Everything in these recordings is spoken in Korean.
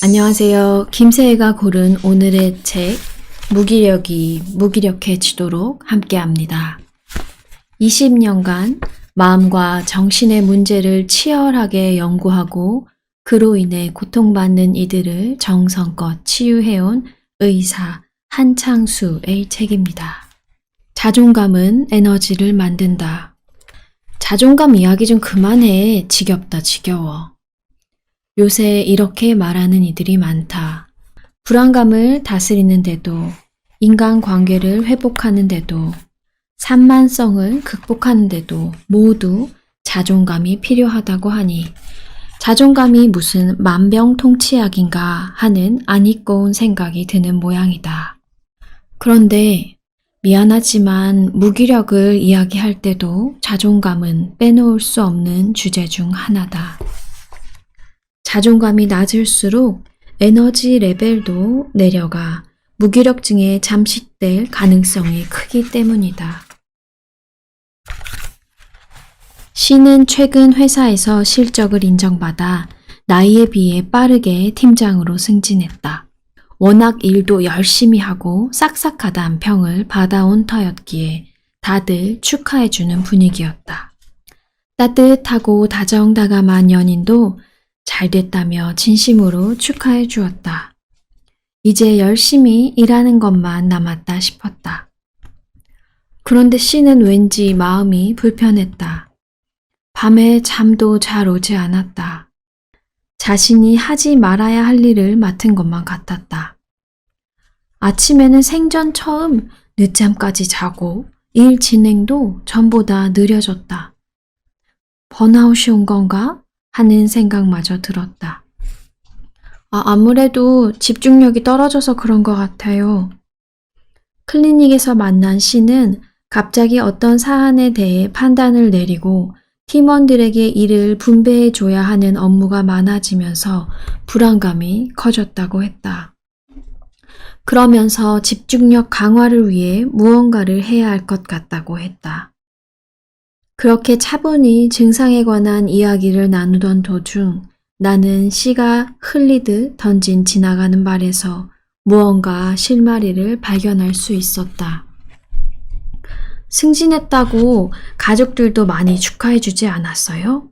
안녕하세요. 김세혜가 고른 오늘의 책 무기력이 무기력해지도록 함께합니다. 20년간 마음과 정신의 문제를 치열하게 연구하고 그로 인해 고통받는 이들을 정성껏 치유해온 의사 한창수의 책입니다. 자존감은 에너지를 만든다. 자존감 이야기 좀 그만해. 지겹다 지겨워. 요새 이렇게 말하는 이들이 많다. 불안감을 다스리는데도, 인간관계를 회복하는데도, 산만성을 극복하는데도 모두 자존감이 필요하다고 하니 자존감이 무슨 만병통치약인가 하는 아니꼬운 생각이 드는 모양이다. 그런데 미안하지만 무기력을 이야기할 때도 자존감은 빼놓을 수 없는 주제 중 하나다. 자존감이 낮을수록 에너지 레벨도 내려가 무기력증에 잠식될 가능성이 크기 때문이다. 씨는 최근 회사에서 실적을 인정받아 나이에 비해 빠르게 팀장으로 승진했다. 워낙 일도 열심히 하고 싹싹하다는 평을 받아온 터였기에 다들 축하해주는 분위기였다. 따뜻하고 다정다감한 연인도 잘 됐다며 진심으로 축하해 주었다. 이제 열심히 일하는 것만 남았다 싶었다. 그런데 씨는 왠지 마음이 불편했다. 밤에 잠도 잘 오지 않았다. 자신이 하지 말아야 할 일을 맡은 것만 같았다. 아침에는 생전 처음 늦잠까지 자고 일 진행도 전보다 느려졌다. 번아웃이 온 건가? 하는 생각마저 들었다. 아무래도 집중력이 떨어져서 그런 것 같아요. 클리닉에서 만난 씨는 갑자기 어떤 사안에 대해 판단을 내리고 팀원들에게 일을 분배해 줘야 하는 업무가 많아지면서 불안감이 커졌다고 했다. 그러면서 집중력 강화를 위해 무언가를 해야 할 것 같다고 했다. 그렇게 차분히 증상에 관한 이야기를 나누던 도중 나는 씨가 흘리듯 던진 지나가는 말에서 무언가 실마리를 발견할 수 있었다. 승진했다고 가족들도 많이 축하해주지 않았어요?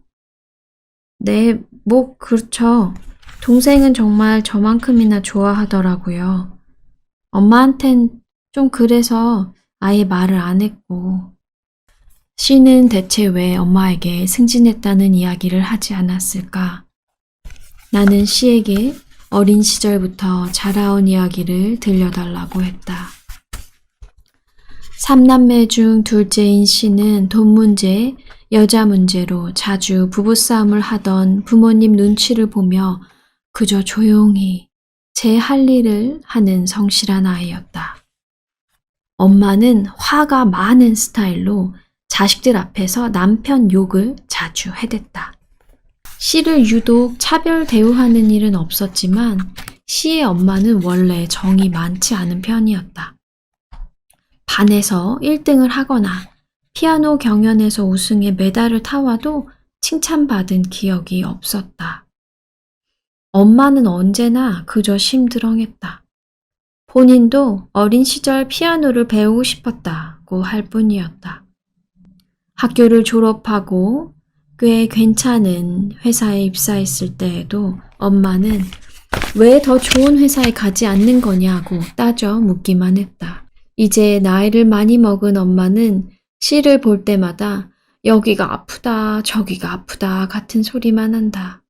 네, 그렇죠. 동생은 정말 저만큼이나 좋아하더라고요. 엄마한텐 좀 그래서 아예 말을 안 했고. 씨는 대체 왜 엄마에게 승진했다는 이야기를 하지 않았을까? 나는 씨에게 어린 시절부터 자라온 이야기를 들려달라고 했다. 3남매 중 둘째인 씨는 돈 문제, 여자 문제로 자주 부부싸움을 하던 부모님 눈치를 보며 그저 조용히 제 할 일을 하는 성실한 아이였다. 엄마는 화가 많은 스타일로 자식들 앞에서 남편 욕을 자주 해댔다. 씨를 유독 차별 대우하는 일은 없었지만 씨의 엄마는 원래 정이 많지 않은 편이었다. 반에서 1등을 하거나 피아노 경연에서 우승해 메달을 타와도 칭찬받은 기억이 없었다. 엄마는 언제나 그저 심드렁했다. 본인도 어린 시절 피아노를 배우고 싶었다고 할 뿐이었다. 학교를 졸업하고 꽤 괜찮은 회사에 입사했을 때에도 엄마는 왜 더 좋은 회사에 가지 않는 거냐고 따져 묻기만 했다. 이제 나이를 많이 먹은 엄마는 씨를 볼 때마다 여기가 아프다, 저기가 아프다 같은 소리만 한다.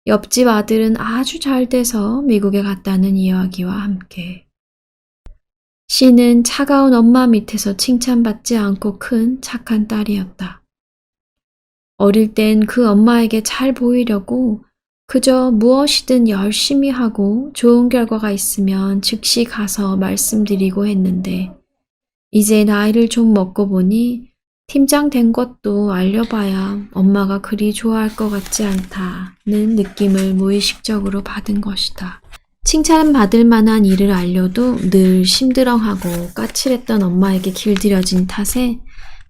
옆집 아들은 아주 잘 돼서 미국에 갔다는 이야기와 함께. 씨는 차가운 엄마 밑에서 칭찬받지 않고 큰 착한 딸이었다. 어릴 땐 그 엄마에게 잘 보이려고 그저 무엇이든 열심히 하고 좋은 결과가 있으면 즉시 가서 말씀드리고 했는데 이제 나이를 좀 먹고 보니 팀장 된 것도 알려봐야 엄마가 그리 좋아할 것 같지 않다는 느낌을 무의식적으로 받은 것이다. 칭찬받을 만한 일을 알려도 늘 심드렁하고 까칠했던 엄마에게 길들여진 탓에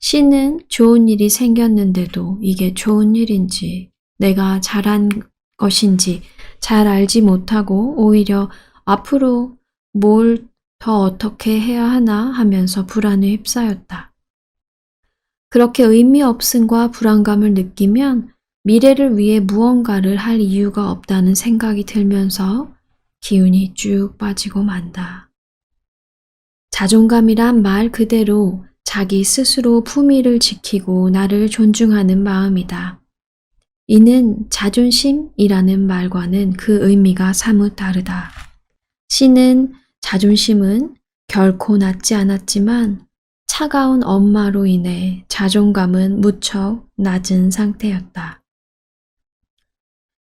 씨는 좋은 일이 생겼는데도 이게 좋은 일인지 내가 잘한 것인지 잘 알지 못하고 오히려 앞으로 뭘 더 어떻게 해야 하나 하면서 불안에 휩싸였다. 그렇게 의미 없음과 불안감을 느끼면 미래를 위해 무언가를 할 이유가 없다는 생각이 들면서 기운이 쭉 빠지고 만다. 자존감이란 말 그대로 자기 스스로 품위를 지키고 나를 존중하는 마음이다. 이는 자존심이라는 말과는 그 의미가 사뭇 다르다. 시는 자존심은 결코 낮지 않았지만 차가운 엄마로 인해 자존감은 무척 낮은 상태였다.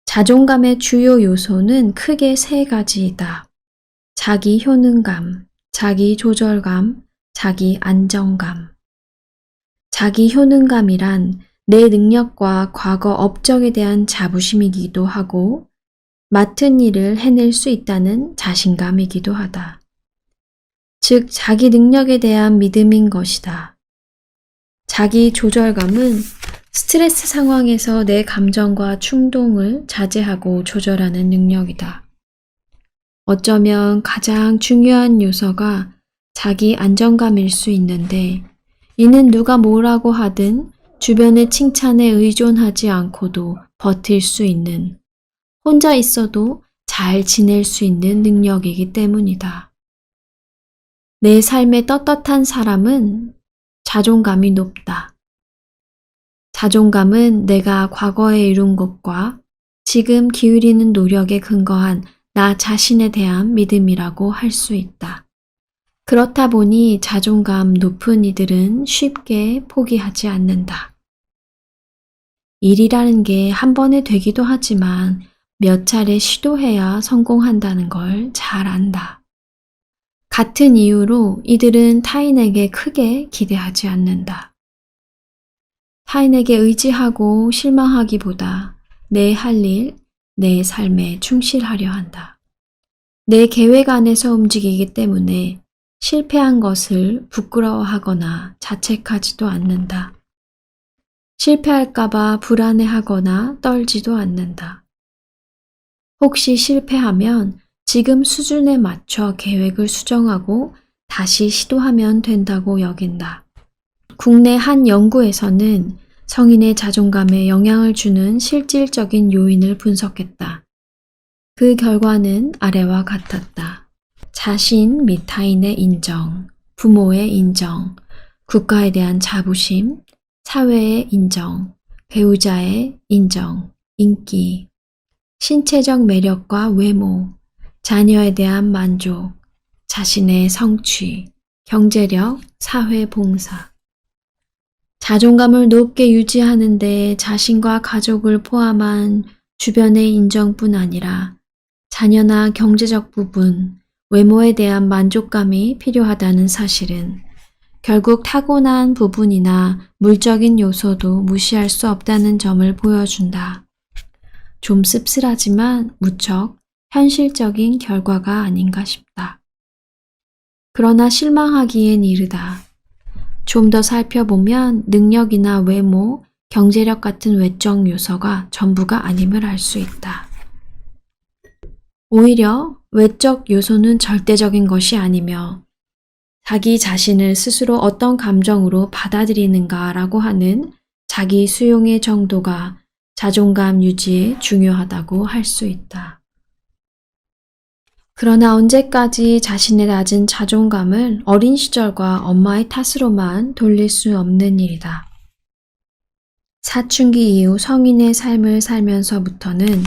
자존감의 주요 요소는 크게 세 가지이다. 자기 효능감, 자기 조절감, 자기 안정감. 자기 효능감이란 내 능력과 과거 업적에 대한 자부심이기도 하고 맡은 일을 해낼 수 있다는 자신감이기도 하다. 즉, 자기 능력에 대한 믿음인 것이다. 자기 조절감은 스트레스 상황에서 내 감정과 충동을 자제하고 조절하는 능력이다. 어쩌면 가장 중요한 요소가 자기 안정감일 수 있는데 이는 누가 뭐라고 하든 주변의 칭찬에 의존하지 않고도 버틸 수 있는, 혼자 있어도 잘 지낼 수 있는 능력이기 때문이다. 내 삶에 떳떳한 사람은 자존감이 높다. 자존감은 내가 과거에 이룬 것과 지금 기울이는 노력에 근거한 나 자신에 대한 믿음이라고 할 수 있다. 그렇다 보니 자존감 높은 이들은 쉽게 포기하지 않는다. 일이라는 게 한 번에 되기도 하지만 몇 차례 시도해야 성공한다는 걸 잘 안다. 같은 이유로 이들은 타인에게 크게 기대하지 않는다. 타인에게 의지하고 실망하기보다 내 할 일, 내 삶에 충실하려 한다. 내 계획 안에서 움직이기 때문에 실패한 것을 부끄러워하거나 자책하지도 않는다. 실패할까봐 불안해하거나 떨지도 않는다. 혹시 실패하면 지금 수준에 맞춰 계획을 수정하고 다시 시도하면 된다고 여긴다. 국내 한 연구에서는 성인의 자존감에 영향을 주는 실질적인 요인을 분석했다. 그 결과는 아래와 같았다. 자신 및 타인의 인정, 부모의 인정, 국가에 대한 자부심, 사회의 인정, 배우자의 인정, 인기, 신체적 매력과 외모, 자녀에 대한 만족, 자신의 성취, 경제력, 사회 봉사. 자존감을 높게 유지하는 데 자신과 가족을 포함한 주변의 인정뿐 아니라 자녀나 경제적 부분, 외모에 대한 만족감이 필요하다는 사실은 결국 타고난 부분이나 물적인 요소도 무시할 수 없다는 점을 보여준다. 좀 씁쓸하지만 무척 현실적인 결과가 아닌가 싶다. 그러나 실망하기엔 이르다. 좀 더 살펴보면 능력이나 외모, 경제력 같은 외적 요소가 전부가 아님을 알 수 있다. 오히려 외적 요소는 절대적인 것이 아니며 자기 자신을 스스로 어떤 감정으로 받아들이는가라고 하는 자기 수용의 정도가 자존감 유지에 중요하다고 할 수 있다. 그러나 언제까지 자신의 낮은 자존감을 어린 시절과 엄마의 탓으로만 돌릴 수 없는 일이다. 사춘기 이후 성인의 삶을 살면서부터는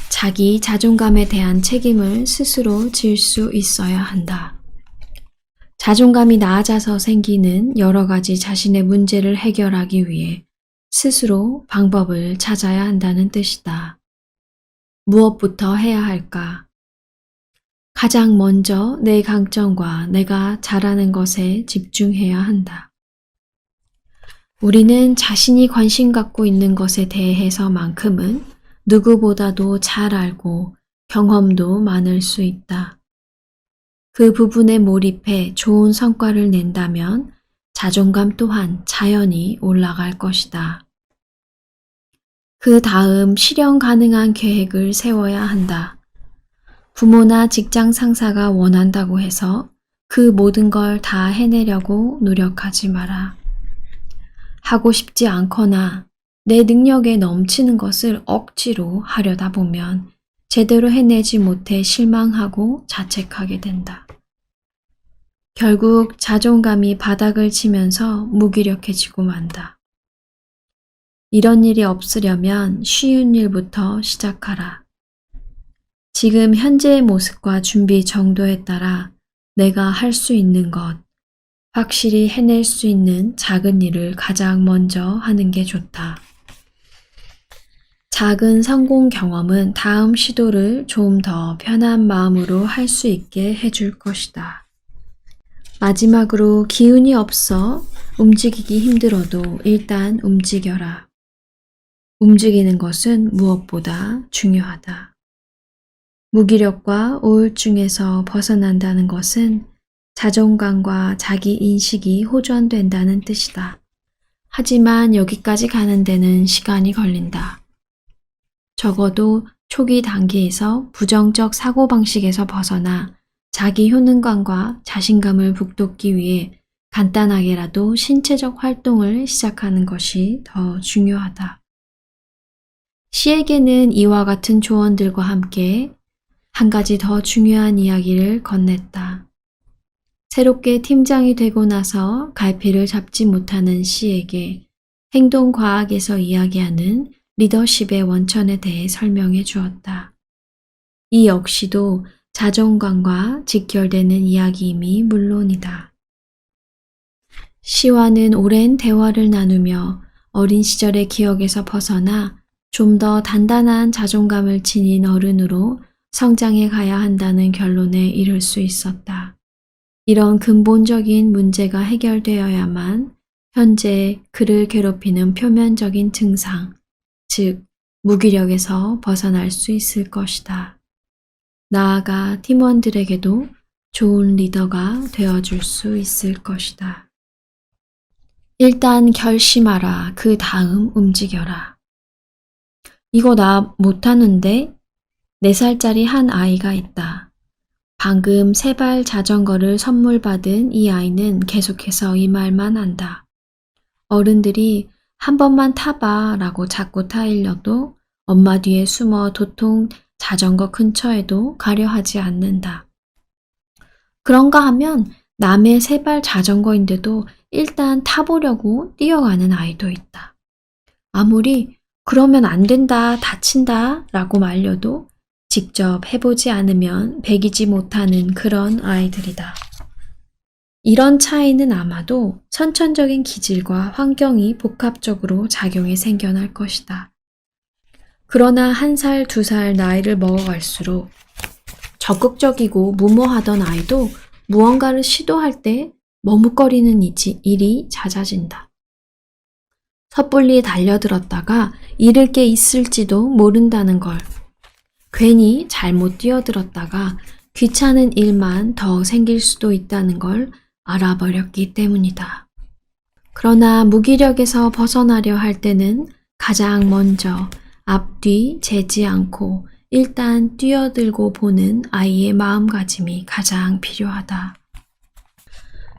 자기 자존감에 대한 책임을 스스로 질 수 있어야 한다. 자존감이 낮아서 생기는 여러 가지 자신의 문제를 해결하기 위해 스스로 방법을 찾아야 한다는 뜻이다. 무엇부터 해야 할까? 가장 먼저 내 강점과 내가 잘하는 것에 집중해야 한다. 우리는 자신이 관심 갖고 있는 것에 대해서만큼은 누구보다도 잘 알고 경험도 많을 수 있다. 그 부분에 몰입해 좋은 성과를 낸다면 자존감 또한 자연히 올라갈 것이다. 그 다음 실현 가능한 계획을 세워야 한다. 부모나 직장 상사가 원한다고 해서 그 모든 걸 다 해내려고 노력하지 마라. 하고 싶지 않거나 내 능력에 넘치는 것을 억지로 하려다 보면 제대로 해내지 못해 실망하고 자책하게 된다. 결국 자존감이 바닥을 치면서 무기력해지고 만다. 이런 일이 없으려면 쉬운 일부터 시작하라. 지금 현재의 모습과 준비 정도에 따라 내가 할 수 있는 것, 확실히 해낼 수 있는 작은 일을 가장 먼저 하는 게 좋다. 작은 성공 경험은 다음 시도를 좀 더 편한 마음으로 할 수 있게 해줄 것이다. 마지막으로 기운이 없어 움직이기 힘들어도 일단 움직여라. 움직이는 것은 무엇보다 중요하다. 무기력과 우울증에서 벗어난다는 것은 자존감과 자기 인식이 호전된다는 뜻이다. 하지만 여기까지 가는 데는 시간이 걸린다. 적어도 초기 단계에서 부정적 사고방식에서 벗어나 자기 효능감과 자신감을 북돋기 위해 간단하게라도 신체적 활동을 시작하는 것이 더 중요하다. 시에게는 이와 같은 조언들과 함께 한 가지 더 중요한 이야기를 건넸다. 새롭게 팀장이 되고 나서 갈피를 잡지 못하는 시에게 행동과학에서 이야기하는 리더십의 원천에 대해 설명해 주었다. 이 역시도 자존감과 직결되는 이야기임이 물론이다. 시와는 오랜 대화를 나누며 어린 시절의 기억에서 벗어나 좀 더 단단한 자존감을 지닌 어른으로 성장해 가야 한다는 결론에 이를 수 있었다. 이런 근본적인 문제가 해결되어야만 현재 그를 괴롭히는 표면적인 증상, 즉 무기력에서 벗어날 수 있을 것이다. 나아가 팀원들에게도 좋은 리더가 되어줄 수 있을 것이다. 일단 결심하라. 그 다음 움직여라. 이거 나 못하는데? 4살짜리 한 아이가 있다. 방금 세발 자전거를 선물 받은 이 아이는 계속해서 이 말만 한다. 어른들이 한 번만 타봐 라고 자꾸 타일려도 엄마 뒤에 숨어 도통 자전거 근처에도 가려 하지 않는다. 그런가 하면 남의 세발 자전거인데도 일단 타보려고 뛰어가는 아이도 있다. 아무리 그러면 안 된다, 다친다 라고 말려도 직접 해보지 않으면 배기지 못하는 그런 아이들이다. 이런 차이는 아마도 선천적인 기질과 환경이 복합적으로 작용해 생겨날 것이다. 그러나 1살, 2살 나이를 먹어갈수록 적극적이고 무모하던 아이도 무언가를 시도할 때 머뭇거리는 일이 잦아진다. 섣불리 달려들었다가 잃을 게 있을지도 모른다는 걸, 괜히 잘못 뛰어들었다가 귀찮은 일만 더 생길 수도 있다는 걸 알아버렸기 때문이다. 그러나 무기력에서 벗어나려 할 때는 가장 먼저 앞뒤 재지 않고 일단 뛰어들고 보는 아이의 마음가짐이 가장 필요하다.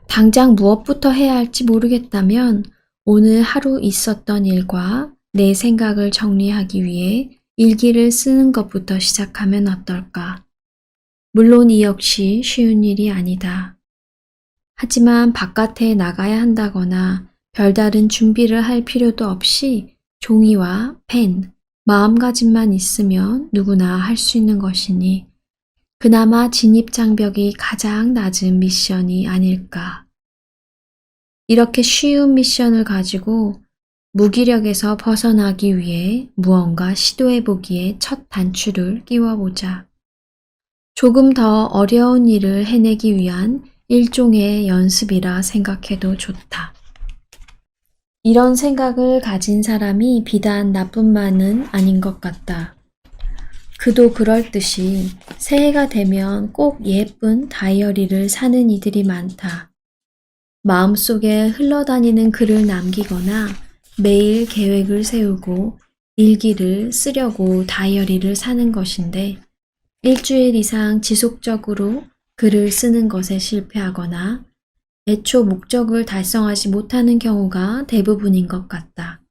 당장 무엇부터 해야 할지 모르겠다면 오늘 하루 있었던 일과 내 생각을 정리하기 위해 일기를 쓰는 것부터 시작하면 어떨까? 물론 이 역시 쉬운 일이 아니다. 하지만 바깥에 나가야 한다거나 별다른 준비를 할 필요도 없이 종이와 펜, 마음가짐만 있으면 누구나 할 수 있는 것이니 그나마 진입장벽이 가장 낮은 미션이 아닐까. 이렇게 쉬운 미션을 가지고 무기력에서 벗어나기 위해 무언가 시도해보기에 첫 단추를 끼워보자. 조금 더 어려운 일을 해내기 위한 일종의 연습이라 생각해도 좋다. 이런 생각을 가진 사람이 비단 나뿐만은 아닌 것 같다. 그도 그럴듯이 새해가 되면 꼭 예쁜 다이어리를 사는 이들이 많다. 마음속에 흘러다니는 글을 남기거나 매일 계획을 세우고 일기를 쓰려고 다이어리를 사는 것인데 일주일 이상 지속적으로 글을 쓰는 것에 실패하거나 애초 목적을 달성하지 못하는 경우가 대부분인 것 같다.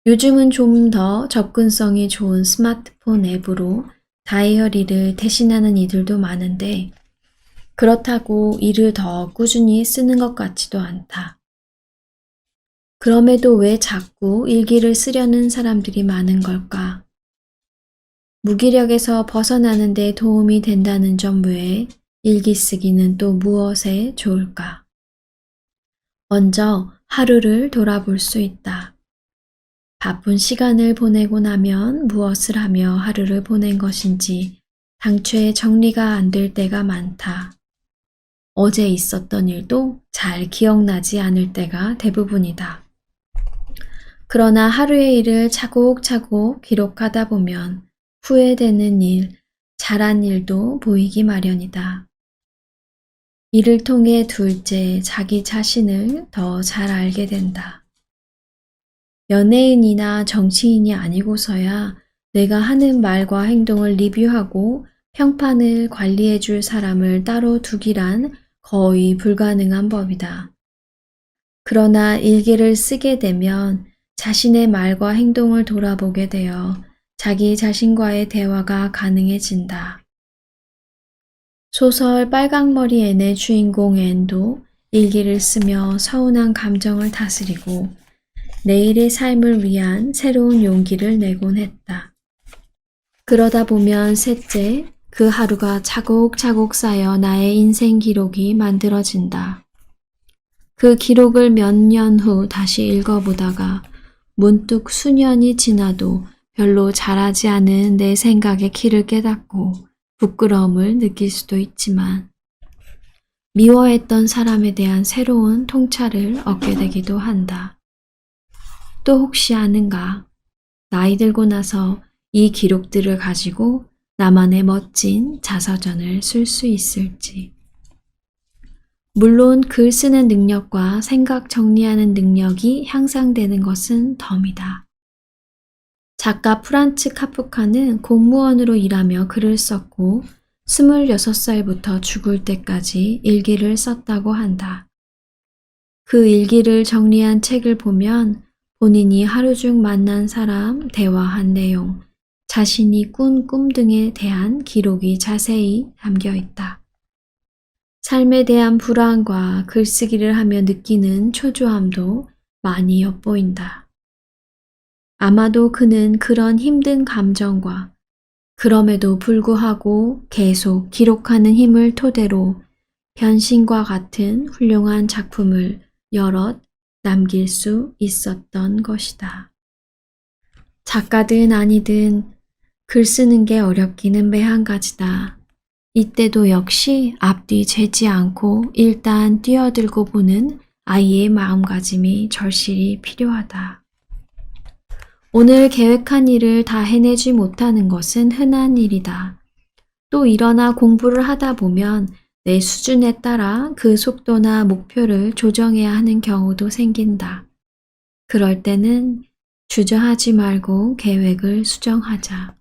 요즘은 좀 더 접근성이 좋은 스마트폰 앱으로 다이어리를 대신하는 이들도 많은데 그렇다고 이를 더 꾸준히 쓰는 것 같지도 않다. 그럼에도 왜 자꾸 일기를 쓰려는 사람들이 많은 걸까? 무기력에서 벗어나는 데 도움이 된다는 점 외에 일기 쓰기는 또 무엇에 좋을까? 먼저 하루를 돌아볼 수 있다. 바쁜 시간을 보내고 나면 무엇을 하며 하루를 보낸 것인지 당초에 정리가 안 될 때가 많다. 어제 있었던 일도 잘 기억나지 않을 때가 대부분이다. 그러나 하루의 일을 차곡차곡 기록하다 보면 후회되는 일, 잘한 일도 보이기 마련이다. 이를 통해 둘째, 자기 자신을 더 잘 알게 된다. 연예인이나 정치인이 아니고서야 내가 하는 말과 행동을 리뷰하고 평판을 관리해 줄 사람을 따로 두기란 거의 불가능한 법이다. 그러나 일기를 쓰게 되면 자신의 말과 행동을 돌아보게 되어 자기 자신과의 대화가 가능해진다. 소설 빨강머리 앤의 주인공 앤도 일기를 쓰며 서운한 감정을 다스리고 내일의 삶을 위한 새로운 용기를 내곤 했다. 그러다 보면 셋째, 그 하루가 차곡차곡 쌓여 나의 인생 기록이 만들어진다. 그 기록을 몇 년 후 다시 읽어보다가 문득 수년이 지나도 별로 잘하지 않은 내 생각의 키를 깨닫고 부끄러움을 느낄 수도 있지만 미워했던 사람에 대한 새로운 통찰을 얻게 되기도 한다. 또 혹시 아는가? 나이 들고 나서 이 기록들을 가지고 나만의 멋진 자서전을 쓸 수 있을지. 물론 글 쓰는 능력과 생각 정리하는 능력이 향상되는 것은 덤이다. 작가 프란츠 카프카는 공무원으로 일하며 글을 썼고 26살부터 죽을 때까지 일기를 썼다고 한다. 그 일기를 정리한 책을 보면 본인이 하루 중 만난 사람, 대화한 내용, 자신이 꾼 꿈 등에 대한 기록이 자세히 담겨 있다. 삶에 대한 불안과 글쓰기를 하며 느끼는 초조함도 많이 엿보인다. 아마도 그는 그런 힘든 감정과 그럼에도 불구하고 계속 기록하는 힘을 토대로 변신과 같은 훌륭한 작품을 여럿 남길 수 있었던 것이다. 작가든 아니든 글 쓰는 게 어렵기는 매한가지다. 이때도 역시 앞뒤 재지 않고 일단 뛰어들고 보는 아이의 마음가짐이 절실히 필요하다. 오늘 계획한 일을 다 해내지 못하는 것은 흔한 일이다. 또 일어나 공부를 하다 보면 내 수준에 따라 그 속도나 목표를 조정해야 하는 경우도 생긴다. 그럴 때는 주저하지 말고 계획을 수정하자.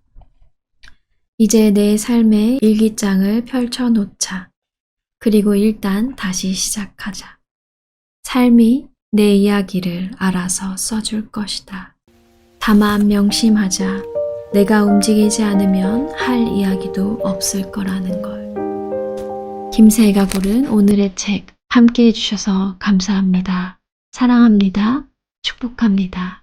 이제 내 삶의 일기장을 펼쳐놓자. 그리고 일단 다시 시작하자. 삶이 내 이야기를 알아서 써줄 것이다. 다만 명심하자. 내가 움직이지 않으면 할 이야기도 없을 거라는 걸. 김세희가 고른 오늘의 책 함께 해주셔서 감사합니다. 사랑합니다. 축복합니다.